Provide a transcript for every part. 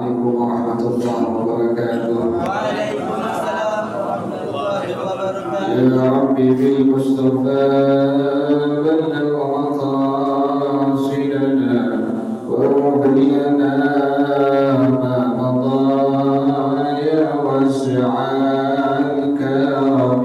عليكم ورحمة الله وبركاته. Waalaikumsalam warahmatullahi wabarakatuh. يا ربي بالمصطفى بلغ مقاصدنا واغفر لنا ما مضى يا واسع الكرم.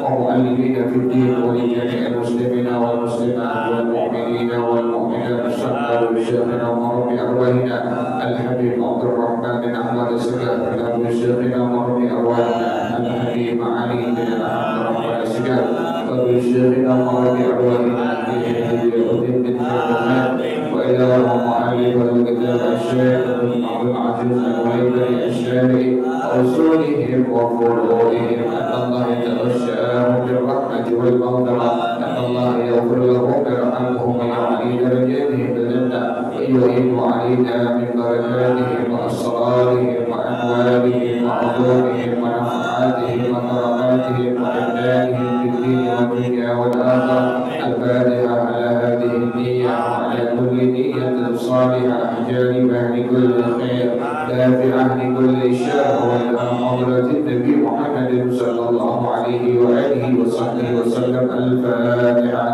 ومؤلفين في الدين ولجميع المسلمين والمسلمات والمؤمنين والمؤمنات إلى مشتاق شيخنا ورب أرواحنا الحبيب عبد الرحمن بن أحمد السجاد إلى شيخنا ورب أرواحنا الحبيب علي بن أحمد الرحمن السجاد إلى شيخنا ورب أرواحنا الحبيب بن محمد وإلى المؤلف والكتاب الشيخ عبد العزيز الويبري الشافعي وأصولهم وفروعهم أن الله يتغشاهم بالرحمة والمغفرة أن الله يغفر لهم ويرحمهم ويعلي درجاتهم بالجنة ويعيد علينا من بركاتهم وأسرارهم وأموالهم وعلومهم ونفعاتهم وكراماتهم وإمدادهم في الدين والدنيا والآخرة. الفاتحة على هذه النية وعلى كل نية صالحة جانبة لكل خير دافعة لكل شر وإلى حضرة النبي محمد صلى الله عليه وآله وصحبه وسلم. الفاتحة.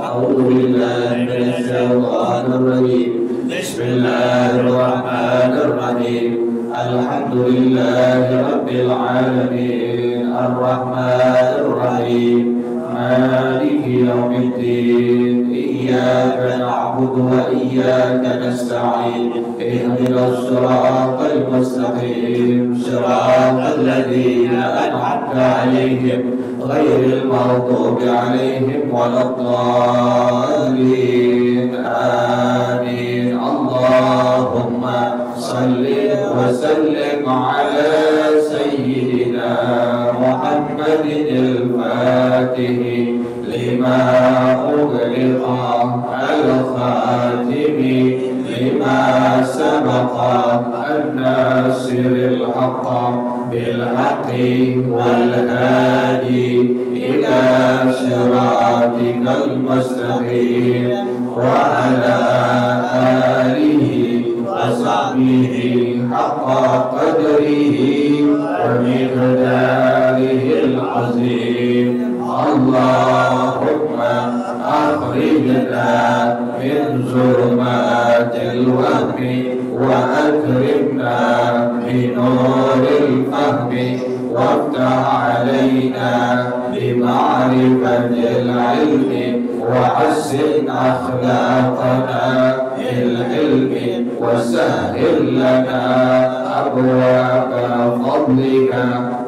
أعوذ بالله من الشيطان الرجيم. بسم الله الرحمن الرحيم. الحمد لله رب العالمين الرحمن الرحيم مالك يوم الدين إياك نعبد وإياك نستعين اهدنا الصراط المستقيم صراط الذين أنعمت عليهم غير المغضوب عليهم ولا الضالين آمين. اللهم صل وسلم على سيدنا محمد الفاتح لما أغلق الخاتم لما سبق الناصر الحق بالحق والهادي إلى صراطك المستقيم وعلى آله وصحبه حق قدره ومقداره العظيم. اللهم أخرجنا من ظلمات الوهم وأكرمنا بنور الفهم وافتح علينا بمعرفة العلم وحسن أخلاقنا بالعلم وسهل لنا أبواب فضلك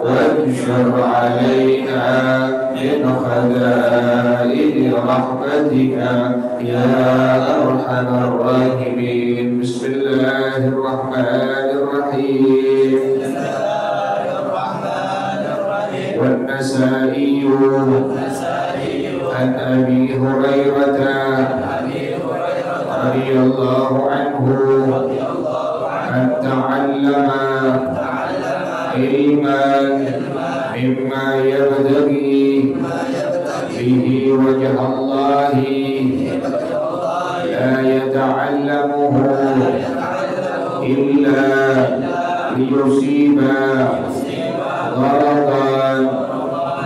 وانشر علينا من خزائن رحمتك يا أرحم الراحمين. بسم الله الرحمن الرحيم. والنسائي عن أبي هريرة رضي الله عنه أن تعلم علما مما يبتغي به وجه الله لا يتعلمه إلا ليصيب غرضا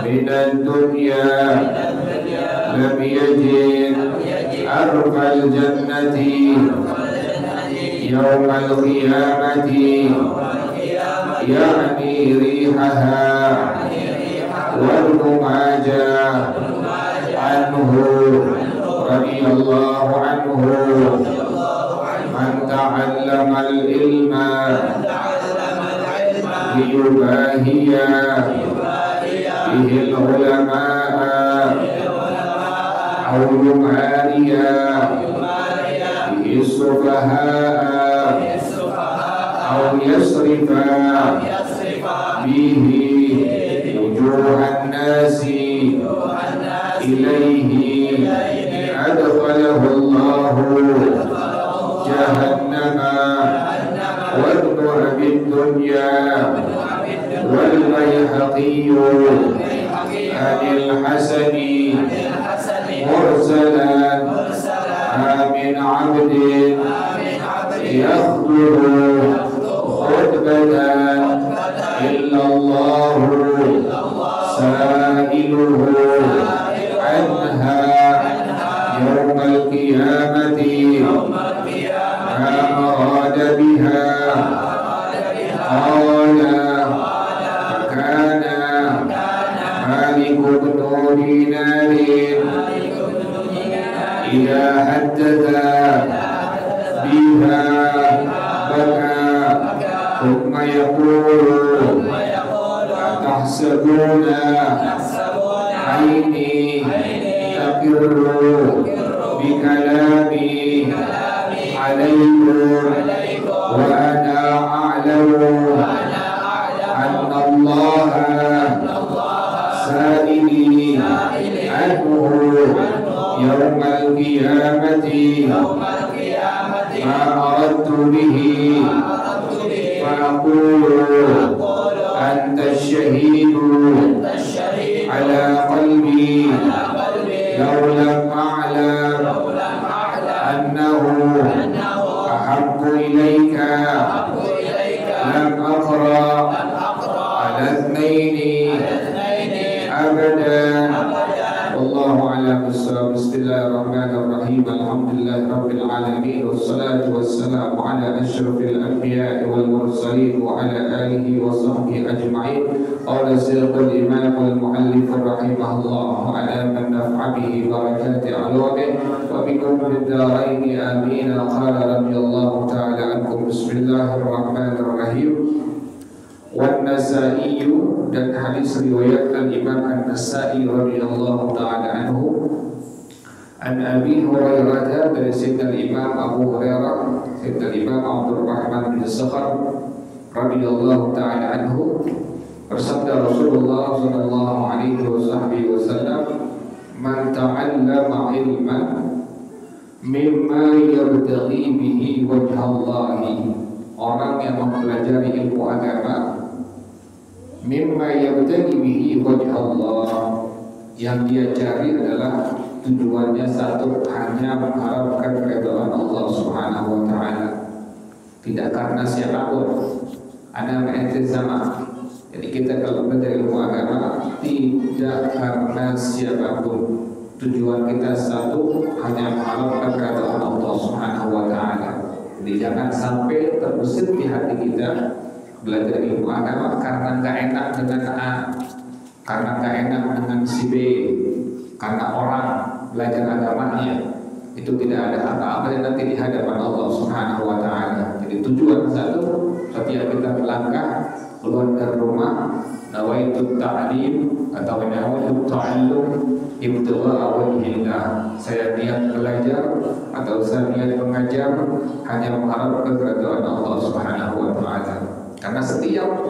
من الدنيا لم يجد عرف الجنة يوم القيامة يعني ريحها. وابن ماجه عنه رضي الله عنه من تعلم العلم ليباهي به العلماء أو يماري به السفهاء أو يصرف به وجوه الناس إليه أدخله الله جهنم. وابن أبي الدنيا والبيهقي عن الحسن مرسلا من عبد يخطب خطبة إلا الله سائله عنها يوم القيامة ما أراد بها. قال فكان مالك بن دينار إذا حدث بها بكى ثم يقول تحسبون عيني تقر بكلامي عليكم وأنا أعلم أن الله سائلي عنه يوم القيامة ما أردت به فأقول أنت الشهيد على قلبي لو لم أعلم أنه أحب إليك لم أقرأ على اثنين أبدا. والله أعلم بالصواب. بسم الله الرحمن الرحيم. الحمد لله رب العالمين والصلاة والسلام على أشرف الأنبياء والمرسلين وعلى آله وصحبه أجمعين. قال الشيخ الإمام والمؤلف رحمه الله على من نفع به بركات علومه وبكم في الدارين آمين. قال رضي الله تعالى عنكم. بسم الله الرحمن الرحيم. والنسائي dan hadis riwayat Imam An-Nasa'i radhiyallahu taala anhu an Abi Hurairah dari Sayyidina Imam Abu Hurairah Sayyidina Imam Abdurrahman bin Sakhar radhiyallahu taala anhu bersabda Rasulullah sallallahu alaihi wasallam, man ta'allama ilman mimma yabtaghi bihi wajhallahi, orang yang mempelajari ilmu agama mimma yabtaghi bihi wajhallah, yang dia cari adalah tujuannya satu, hanya mengharapkan keridhaan Allah Subhanahu wa taala, tidak karena siapapun. Ana ente sama. Jadi kita kalau belajar ilmu agama tidak karena siapapun, tujuan kita satu, hanya mengharapkan keridhaan Allah Subhanahu wa taala. Jadi jangan sampai terbesit di hati kita belajar ilmu agama karena nggak enak dengan A, karena nggak enak dengan si B, karena orang belajar agamanya. Itu tidak ada apa-apa nanti di hadapan Allah Subhanahu wa taala. Jadi tujuan satu, setiap kita melangkah keluar dari rumah, nawaitu ta'lim atau nawaitu ta'allum ibtigha'a wajhillah, saya niat belajar atau saya niat mengajar hanya mengharapkan keridhaan Allah Subhanahu wa taala. Karena setiap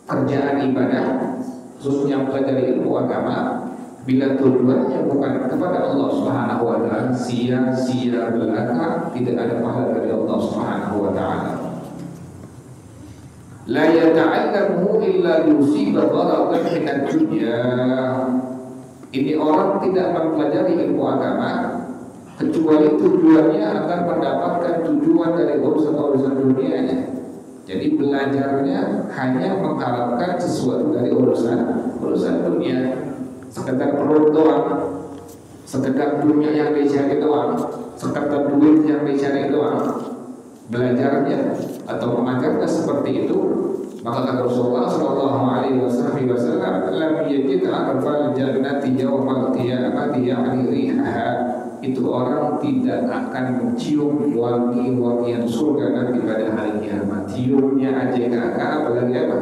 kerjaan ibadah, khususnya mempelajari ilmu agama, bila tujuannya bukan kepada Allah Subhanahu wa taala, sia-sia belaka, tidak ada pahala dari Allah Subhanahu wa taala. La yata'allamu illa yusiba gharadan min ad-dunya. Ini orang tidak mempelajari ilmu agama kecuali tujuannya akan mendapatkan tujuan dari urusan-urusan dunianya. Jadi belajarnya hanya mengharapkan sesuatu dari urusan dunia, sekedar perut doang, sekedar dunia yang dicari doang, sekedar duit yang dicari doang. Belajarnya atau mengajarnya seperti itu, maka kata Rasulullah sallallahu alaihi wasallam, lam yajid arfal jannati yawmal qiyamati ya'ni rihaha, itu orang tidak akan mencium wangi-wangian surga nanti pada hari kiamat. Ciumnya aja kakak, apalagi apa?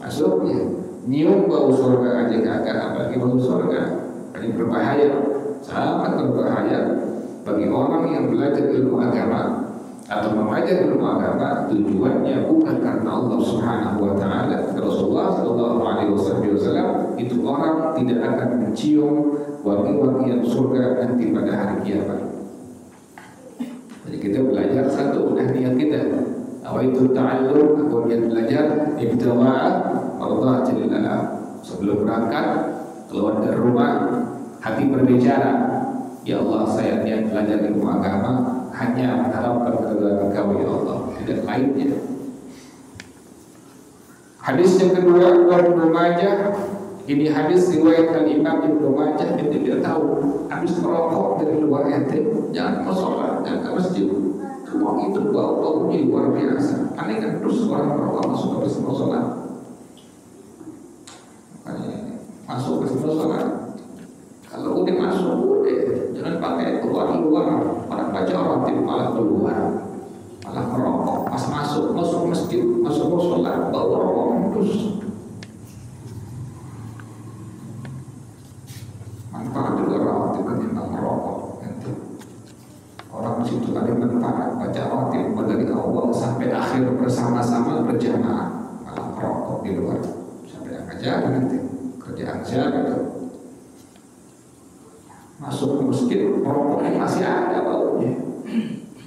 Masuknya. Nyium bau surga aja kakak, apalagi bau surga. Ini berbahaya, sangat berbahaya bagi orang yang belajar ilmu agama atau mengajar ilmu agama. Tujuannya bukan karena Allah Subhanahu wa taala. Rasulullah sallallahu alaihi wasallam, itu orang tidak akan mencium wangi-wangian surga nanti pada hari kiamat. Jadi kita belajar satu, udah niat kita. Awaitu ta'allum, aku niat belajar ibtigha'a mardhatillah. Sebelum berangkat keluar dari rumah, hati berbicara, ya Allah, saya niat belajar ilmu agama hanya mengharapkan keridhaan Engkau ya Allah, tidak lainnya. Hadis yang kedua, Ibnu Majah. Ini hadis riwayat Imam Ibnu Majah. Ente tidak tahu, habis merokok dari luar ente, jangan ke sholat, jangan ke masjid. Ruang itu bau-baunya luar biasa. Aneh kan, terus orang merokok masuk ke semua sholat. Masuk ke semua sholat. Kalau udah masuk, udah jangan pakai keluar masjid, masuk musola, bawa rokok terus. Manfaat juga rawatib ketimbang merokok. Orang situ ada manfaat baca rawatib dari awal sampai akhir bersama-sama berjamaah, malah merokok di luar sampai ngajar nanti kerjaan saya gitu. Masuk ke masjid, rokoknya masih ada baunya,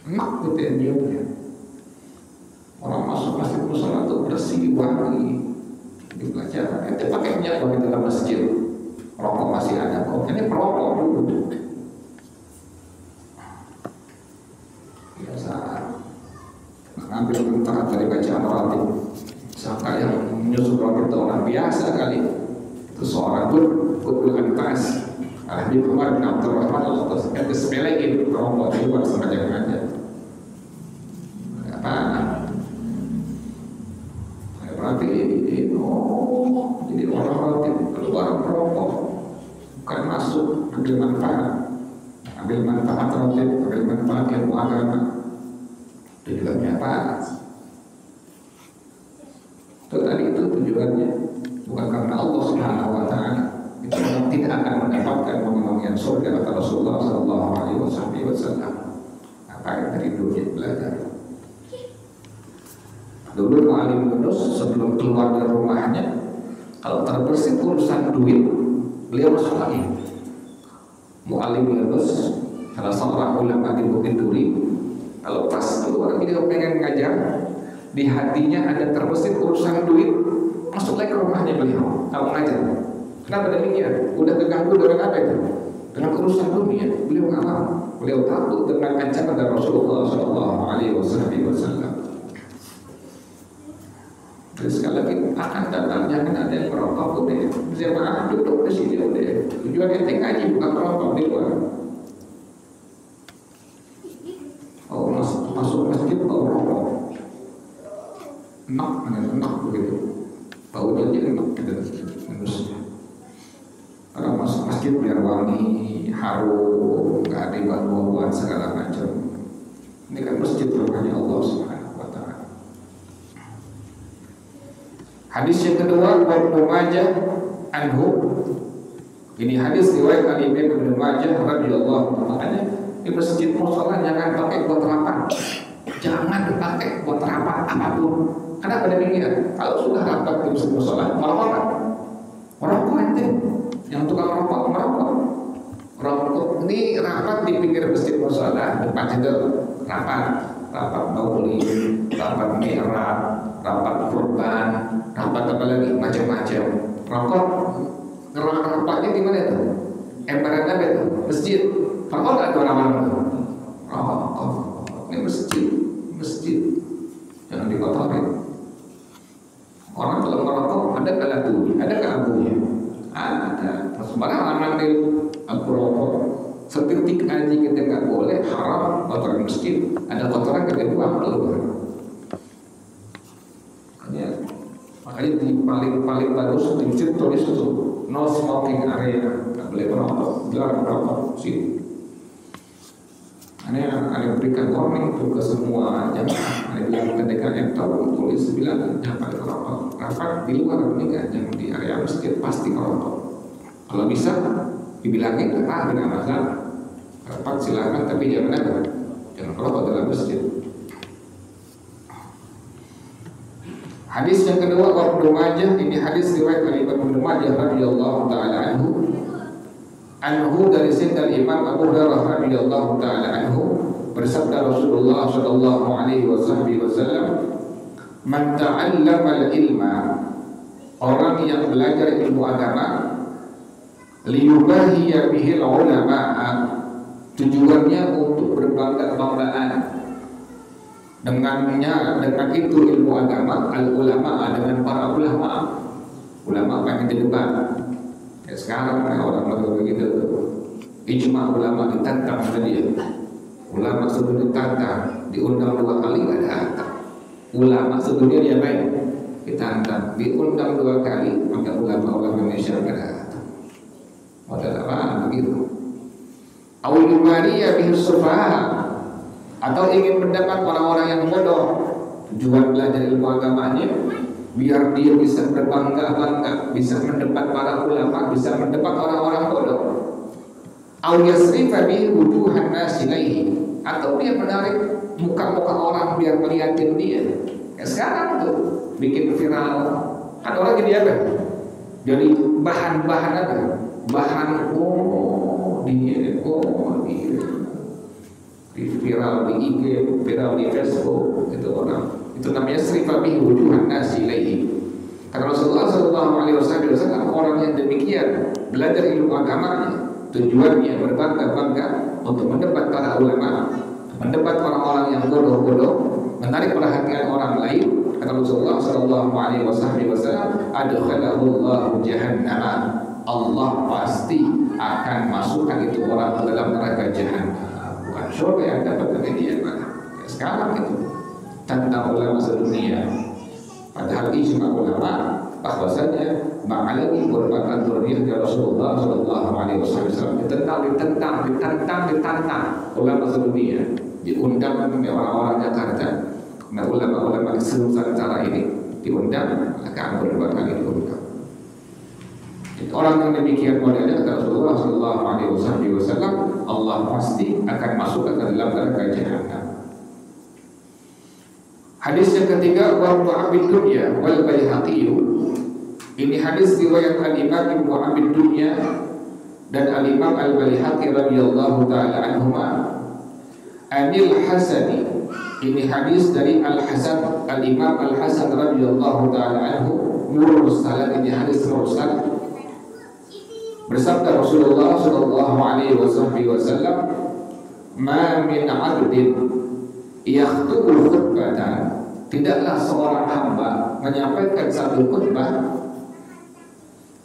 enak gitu ya nyiumnya. Orang masuk masjid musola itu bersih, wangi, di pelajaran. Itu pakai minyak wangi dalam masjid, rokok masih ada kok. Ini perokok dulu. Biasa mengambil manfaat dari bacaan rawatib. Sangka yang menyusun rawatib itu orang biasa kali. Itu seorang Qutbul Anfas Al-Habib Umar bin Abdurrahman al-Khattab sepelein rokok di luar sengaja-sengaja. Apa? Berarti jadi orang rawatib keluar merokok, bukan masuk ambil manfaat. Ambil manfaat rawatib, ambil manfaat ilmu agama. Tujuannya apa? Itu tujuannya bukan karena Allah Subhanahu wa Ta'ala. Itu orang tidak akan mendapatkan momen-momen surga kata Rasulullah Sallallahu Alaihi Wasallam. Apa yang dari dunia belajar. Dulu Mu'alim Yunus sebelum keluar dari rumahnya, kalau terbersih urusan duit, beliau masuk lagi. Mu'alim Yunus salah seorang ulama di Bukit Duri, kalau pas keluar beliau pengen ngajar, di hatinya ada terbersih urusan duit, masuk lagi ke rumahnya beliau kalau ngajar. Kenapa demikian? Udah terganggu dengan apa itu? Dengan urusan dunia. Beliau nggak mau. Beliau takut dengan ancaman dari Rasulullah Sallallahu Alaihi Wasallam. Jadi sekali lagi akan datang jangan ada yang merokok deh. Jemaah duduk di sini deh. Tujuan ente ngaji bukan merokok di luar. Oh masuk masjid bau rokok. Enak begitu. Baunya jadi enak gitu. Orang masuk masjid biar wangi, harum, nggak ada bau-bauan segala macam. Ini kan masjid rumahnya Allah Subhanahu wa Ta'ala. Hadis yang kedua, Ibnu Majah anhu. Ini hadis riwayat Imam Ibnu Majah radhiyallahu anhu. Di masjid musola jangan pakai buat rapat. Jangan dipakai buat rapat apapun. Kenapa demikian? Kalau sudah rapat di masjid musola, merokok ente. Yang tukang merokok. Ini rapat di pinggir masjid musola, depan situ rapat maulid, rapat mi'raj, rapat kurban, rapat apa lagi macam-macam. Rokok, rapatnya di mana itu? Emperan apa itu? Masjid. Rokok nggak tuh orang-orang itu? Rokok. Ini masjid. Jangan dikotorin. Orang kalau merokok ada kalatunya, ada keabunya. Ada. Sembarang ambil aku rokok. Seketik aja kita nggak boleh, haram kotoran masjid. Ada kotoran kita buang keluar. Makanya di paling bagus di masjid tulis itu no smoking area, nggak boleh merokok, dilarang merokok sih. Ada berikan warning ke semua jamaah. Ada bilang ketika yang tahu tulis bilang jangan merokok. Rapat di luar ini jangan di area masjid pasti merokok. Kalau bisa dibilangin dengan masalah. Rapat silakan tapi jangan merokok dalam masjid. Hadis yang kedua Ibnu Majah, ini hadis riwayat Imam Ibnu Majah radhiyallahu taala anhu dari Sayyidina Imam Abu Hurairah radhiyallahu taala anhu bersabda Rasulullah sallallahu alaihi wasallam, "Man ta'allama al-ilma," orang yang belajar ilmu agama, liyubahiya bihil ulama, tujuannya untuk berbangga-banggaan dengan itu ilmu agama, al-ulama dengan para ulama pengen di depan. Ya sekarang orang begitu, ijma ulama ditantang tadi. Ulama sudah ditantang, diundang 2 kali nggak datang. Ulama sebelumnya dia baik, ditantang, diundang 2 kali, maka ulama Indonesia nggak datang. Modal apa begitu? Awalumariya bihis sufaha, atau ingin mendapat orang-orang yang bodoh, Tujuan belajar ilmu agamanya biar dia bisa berbangga-bangga, bisa mendebat para ulama, bisa mendebat orang-orang bodoh. Au yasrifa bihi wujuhan nas ilaihi, atau dia menarik muka-muka orang biar melihatin dia. Ya, sekarang tuh bikin viral, ada orang jadi apa? Jadi bahan-bahan apa? Bahan di viral di IG, viral di Facebook, itu orang. Itu namanya srifa bihi wujuhan nas ilaihi. Karena Rasulullah SAW orang yang demikian belajar ilmu agamanya, tujuannya berbangga-bangga untuk mendebat para ulama, mendebat orang-orang yang bodoh-bodoh, menarik perhatian orang lain. Kata Rasulullah SAW, adkhalahullahu jahannam, Allah pasti akan masukkan itu orang ke dalam neraka jahannam. Bukan surga yang dapat kemudian mana. Ya, sekarang itu tentang ulama sedunia. Padahal ijma ulama bahwasanya Ma'alani merupakan zuriyah Rasulullah SAW. Ditantang ulama sedunia, diundang oleh orang-orang Jakarta. Nah, ulama-ulama di seluruh Nusantara ini diundang, akan beberapa kali diundang. Orang yang demikian modelnya kata Rasulullah SAW, Allah pasti akan masuk ke dalam neraka jahannam. Hadis yang ketiga, wa Abid Dunya wal Baihaqi. Ini hadis riwayat Al-Imam Ibnu Abid Dunya dan Al-Imam Al-Baihaqi radhiyallahu taala anhuma. Anil Hasani. Ini hadis dari Al-Hasan, Al-Imam Al-Hasan radhiyallahu taala anhu, mursal. Ini hadis mursal. Bersabda Rasulullah sallallahu alaihi wasallam, "Ma min 'abdin yakhtubu khutbatan." Tidaklah seorang hamba menyampaikan satu khutbah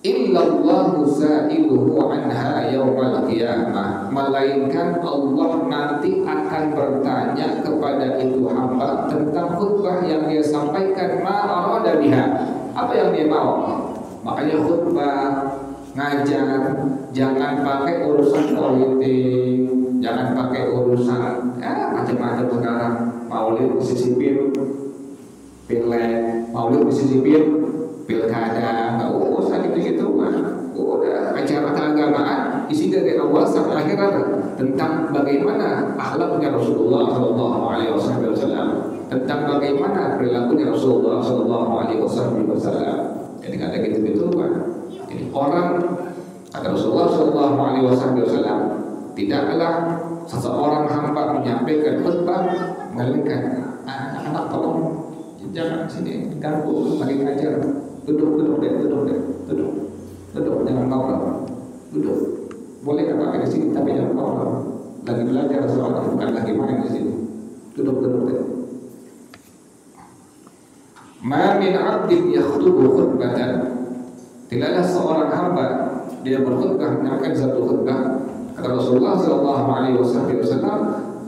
illallahu sa'iluhu anha yaumal qiyamah, melainkan Allah nanti akan bertanya kepada itu hamba tentang khutbah yang dia sampaikan, ma arada biha, apa yang dia mau. Makanya khutbah, ngajar, jangan pakai urusan politik, jangan pakai urusan macam-macam sekarang. Maulid disisipin, pilek, maulid disisipin, pilkada, nggak usah gitu-gitu. Udah acara keagamaan isi dari awal sampai akhir tentang bagaimana akhlaknya Rasulullah SAW, tentang bagaimana perilakunya Rasulullah SAW. Jadi nggak ada gitu-gitu kan. Jadi orang, kata Rasulullah SAW, tidaklah seseorang hamba menyampaikan khutbah melainkan anak-anak tolong jangan sini ganggu lagi ngajar, duduk jangan ngobrol, duduk boleh nggak pakai di sini tapi jangan ngobrol, lagi belajar soalnya bukan lagi main di sini, duduk deh. Ma min 'abdin yakhtubu khutbatan, tidaklah seorang hamba dia berkhutbah menyampaikan satu khutbah, kata Rasulullah SAW,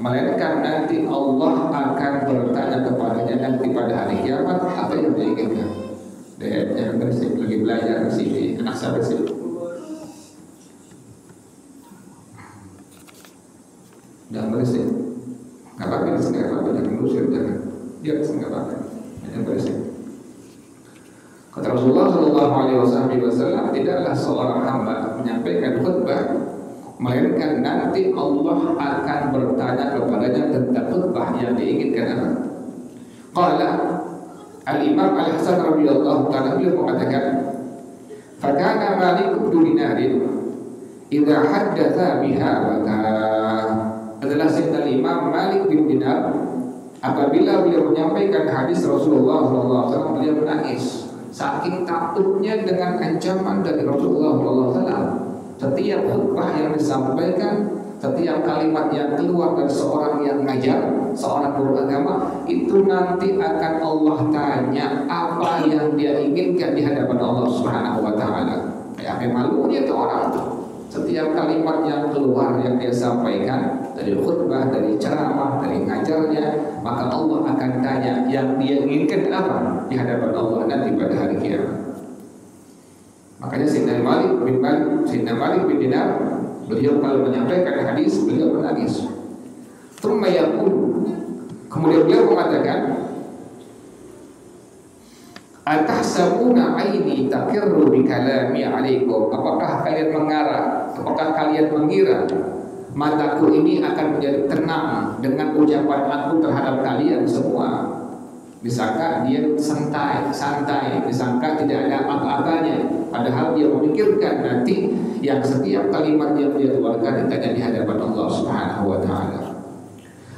melainkan nanti Allah akan bertanya kepadanya nanti pada hari kiamat apa yang dia inginkan. Dia jangan berisik, lagi belajar di sini, anak saya berisik. Jangan berisik, nggak apa-apa di sini, nggak apa-apa, jangan usir, jangan dia di sini, nggak apa-apa, jangan berisik. Kata Rasulullah SAW, tidaklah seorang hamba menyampaikan khutbah melainkan nanti Allah akan bertanya kepadanya tentang khutbah yang diinginkan. Qala Al-Imam Al-Hasan radhiyallahu ta'ala beliau mengatakan, "Fakana Malik bin Dinar idza haddatsa biha baka." Adalah Sayyidina Imam Malik bin Dinar, apabila beliau menyampaikan hadis Rasulullah SAW, beliau menangis saking takutnya dengan ancaman dari Rasulullah SAW. Setiap khutbah yang disampaikan, setiap kalimat yang keluar dari seorang yang ngajar, seorang guru agama, itu nanti akan Allah tanya apa yang dia inginkan di hadapan Allah Subhanahu wa taala. Kayak malunya itu orang tuh. Setiap kalimat yang keluar yang dia sampaikan dari khutbah, dari ceramah, dari ngajarnya, maka Allah akan tanya yang dia inginkan apa di hadapan Allah nanti pada hari kiamat. Makanya Sayyidina Malik bin Dinar, beliau kalau menyampaikan hadis beliau menangis. Tsumma yaqul, kemudian beliau mengatakan, Atahsabuna aini taqirru bi kalami alaikum. Apakah kalian mengarah? Apakah kalian mengira mataku ini akan menjadi tenang dengan ucapan aku terhadap kalian semua? Disangka dia santai, disangka tidak ada apa-apanya. Padahal dia memikirkan nanti yang setiap kalimat yang dia keluarkan ditanya di hadapan Allah Subhanahu wa taala.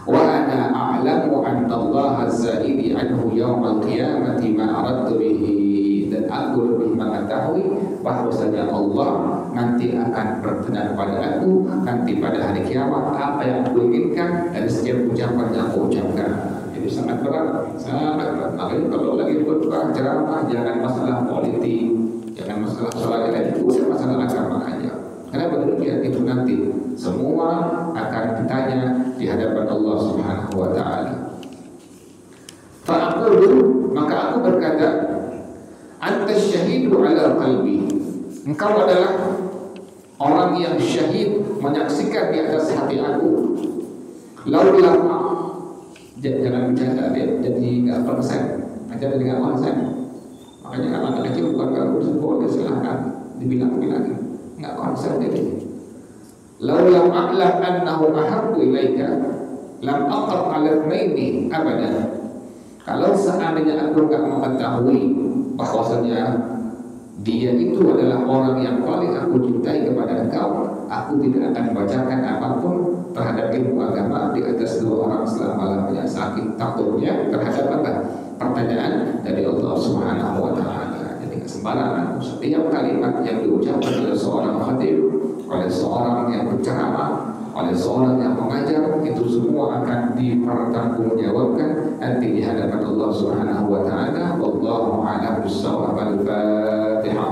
Wa ana a'lamu anna Allah az-za'ili anhu yawmal qiyamati ma aradtu bihi. Dan aku lebih mengetahui bahwasanya Allah nanti akan bertanya kepada aku nanti pada hari kiamat apa yang aku inginkan dari setiap ucapan yang aku ucapkan. Jadi sangat berat, sangat berat. Makanya kalau lagi berkhutbah ceramah jangan masalah politik, jangan masalah soal itu, masalah agama aja. Kenapa demikian? Itu nanti semua akan ditanya di hadapan Allah Subhanahu wa taala. Fa'aqulu, maka aku berkata, anta syahidu ala qalbi. Engkau adalah orang yang syahid menyaksikan di atas hati aku. Laulah, jangan bercanda dia jadi nggak konsen, aja dengan konsen. Makanya anak kecil bukan gak boleh silahkan dibilang-bilangin. Nggak konsen jadi. Laulam a'lam annahu ahabbu ilaika lam aqar 'ala maini abadan. Kalau seandainya aku nggak mengetahui bahwasanya dia itu adalah orang yang paling aku cintai kepada engkau, aku tidak akan bacakan apapun terhadap ilmu agama di atas dua orang selama-lamanya, saking takutnya terhadap apa? Pertanyaan dari Allah Subhanahu wa taala. Jadi sembarangan setiap kalimat yang diucapkan oleh seorang khatib, oleh seorang yang berceramah, oleh seorang yang mengajar, itu semua akan dipertanggungjawabkan nanti di hadapan Allah Subhanahu wa taala. Wallahu a'lam bissawab. Al-Fatihah.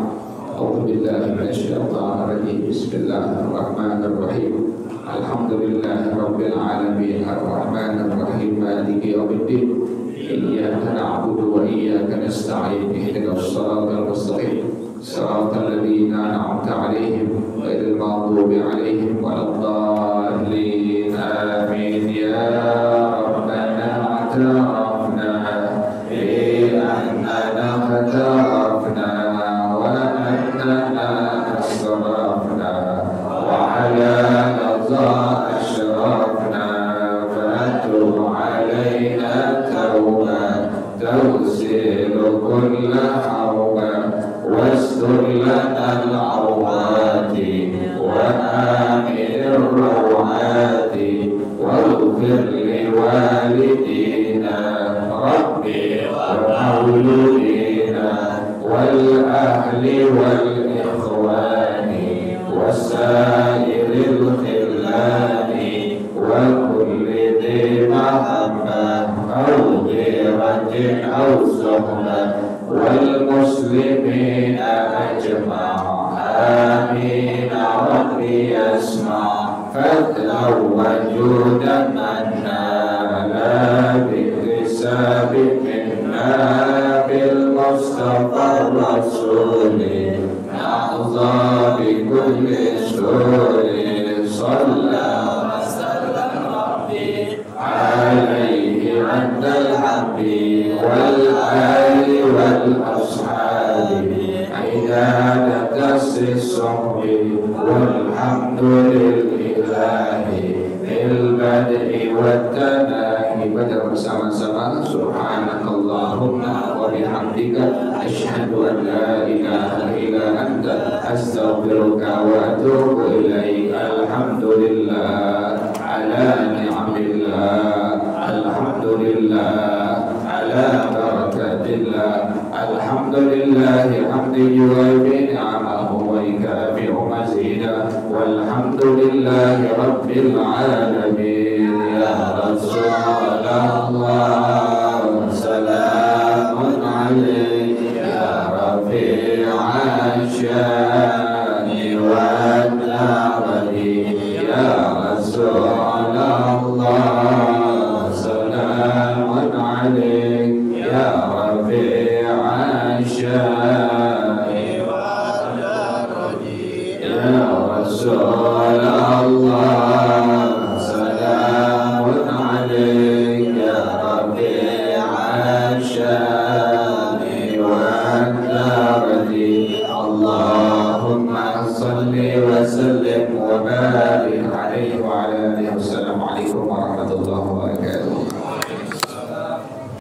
A'udzu billahi minasy syaithanir rajim. Bismillahirrahmanirrahim. Alhamdulillahi rabbil alamin arrahmanir rahim maliki yaumiddin. Iyyaka na'budu wa iyyaka nasta'in. Ihdinas siratal mustaqim. Siratal ladzina an'amta 'alaihim ghairil maghdubi 'alaihim waladdallin. Amin. Ya Rabbana a'tarafna bi annana khatarafna wa annana asrafna wa 'ala ladza ashrafna fatub 'alaina tawbah tawsilu kulla hawbah واستر لنا العورات وآمن الروعات واغفر لوالدينا ربي ومولودينا والأهل والإخوان وسائر الخلان وكل ذي محبة أو غيرة أو صحبة والمسلمين أجمع. آمين. ربي يسمع فضلا وجودا منا لا بالحساب منا بالمصطفى الرسول نحظى بكل سرور. صلى وسلم ربي عليه عند الحبيب والآل والأصحاب عداد الصحب والحمد لله في البدء والتناهي. Baca bersama-sama subhanakallahumma wa bihamdika asyhadu an la ilaha illa anta astaghfiruka wa atubu ilaik. Alhamdulillah ala ni'amillah, alhamdulillah ala barakatillah, alhamdulillah hamdi yuwafi ni'amahu wa yukafi'u mazidah, walhamdulillahi rabbil alamin. Ya Rasulullah salamun alayka ya rafi'a syani wa nabadi. Ya Rasulullah salamun alayka ya rafi'a syani wa nabadi. Ya Rasulullah salamun alayka ya rafi'a syani wa Allahumma salli wa sallim wa barik alaihi wa